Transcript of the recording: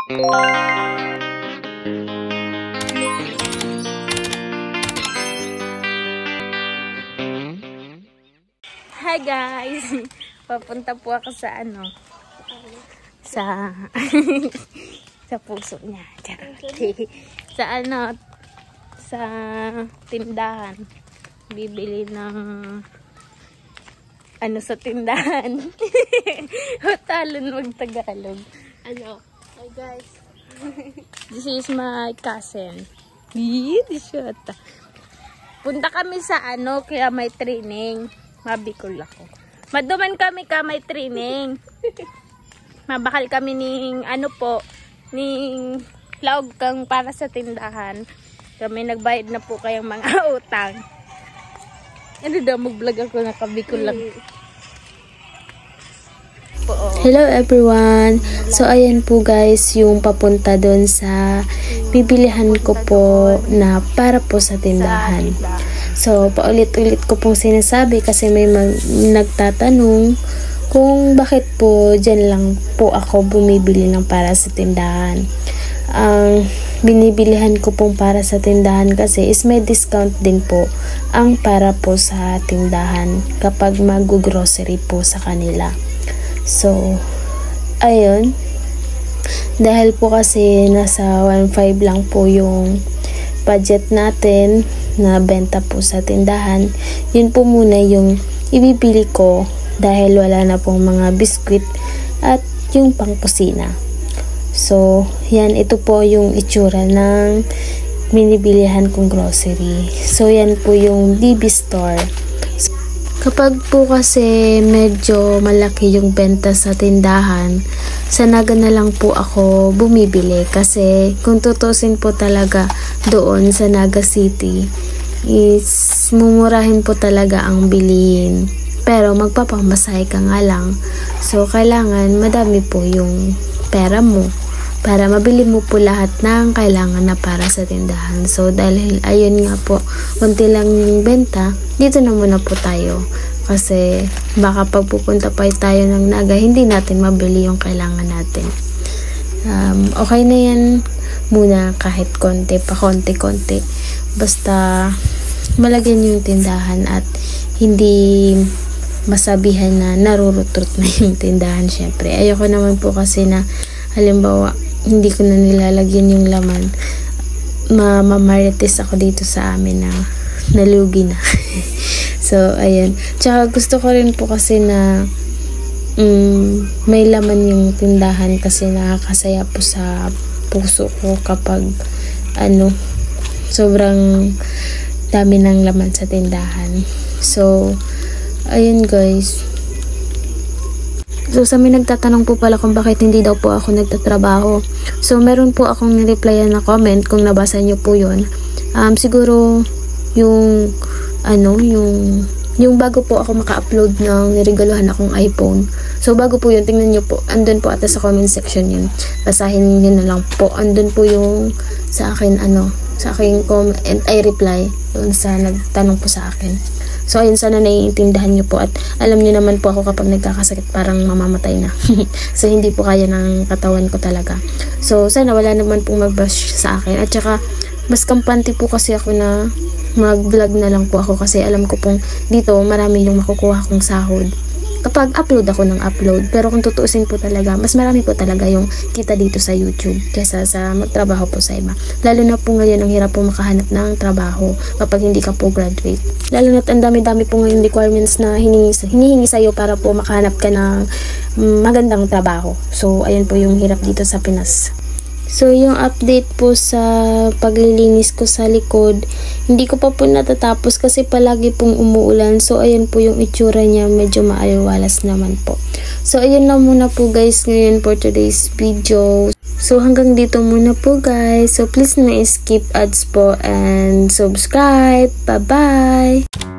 Hi guys! Papunta po ako sa sa sa puso niya. Sa sa tindahan. Bibili ng sa tindahan. Talon mag-Tagalog. Hi guys. This is my cousin. Punta kami sa kaya may training. Mabikol ako. Maduman kami may training. Mabakal kami ning ning laog kang para sa tindahan. Kami nagbayad na po kayong mga utang. Mag-vlog ako, nakabikol lang. Hello everyone! So ayan po guys, yung papunta doon sa bibilihan ko po na para po sa tindahan. So paulit-ulit ko pong sinasabi kasi may nagtatanong kung bakit po dyan lang po ako bumibili ng para sa tindahan. Ang binibilihan ko pong para sa tindahan kasi is may discount din po ang para po sa tindahan kapag mag-grocery po sa kanila. So, ayun. Dahil po kasi nasa 1.5 lang po yung budget natin na benta po sa tindahan. Yun po muna yung ibibili ko dahil wala na pong mga biskwit at yung pangkusina. So, yan. Ito po yung itsura ng binibilihan kong grocery. So, yan po yung DB Store. Kapag po kasi medyo malaki yung benta sa tindahan, sa Naga na lang po ako bumibili kasi kung tutusin po talaga doon sa Naga City is mumurahin po talaga ang bilihin. Pero magpapamasahe ka nga lang. So kailangan madami po yung pera mo para mabili mo po lahat ng kailangan na para sa tindahan. So, dahil ayun nga po, konti lang yung benta, dito na muna po tayo. Kasi, baka pagpupunta pa tayo ng Naga, hindi natin mabili yung kailangan natin. Okay na yan muna kahit konti pa, konti-konti. Basta, malagyan yung tindahan at hindi masabihan na narurutrot na yung tindahan. Syempre, ayoko naman po kasi na halimbawa, hindi ko na nilalagyan yung laman. Mamarites ako dito sa amin na nalugi na. So, ayun. Tsaka gusto ko rin po kasi na may laman yung tindahan kasi nakakasaya po sa puso ko kapag sobrang dami ng laman sa tindahan. So, ayun guys. So, sa may nagtatanong po pala kung bakit hindi daw po ako nagtatrabaho. So, meron po akong nireplyan na comment kung nabasa nyo po yun. Siguro, yung bago po ako maka-upload ng niregaluhan akong iPhone. So, bago po yun, tingnan nyo po. Andun po ata sa comment section yun. Basahin nyo na lang po. Andun po yung sa akin, sa aking comment, and I reply doon sa nagtanong po sa akin. So, ayun, sana naiintindihan nyo po. At alam nyo naman po ako kapag nagkakasakit, parang mamamatay na. So, hindi po kaya ng katawan ko talaga. So, sana wala naman pong mag-bash sa akin. At saka, mas kampante po kasi ako na mag-vlog na lang po ako. Kasi alam ko pong dito, marami yung makukuha kong sahod kapag upload ako ng upload. Pero kung tutuusin po talaga, mas marami po talaga yung kita dito sa YouTube kaysa sa magtrabaho po sa iba. Lalo na po ngayon, ang hirap po makahanap ng trabaho kapag hindi ka po graduate. Lalo na ang dami-dami po ngayon requirements na hinihingi sa'yo para po makahanap ka ng magandang trabaho. So, ayun po yung hirap dito sa Pinas. So, yung update po sa paglilinis ko sa likod, hindi ko pa po natatapos kasi palagi pong umuulan. So, ayun po yung itsura niya, medyo maaliwalas naman po. So, ayun lang muna po guys ngayon for today's video. So, hanggang dito muna po guys. So, please na skip ads po and subscribe. Bye-bye!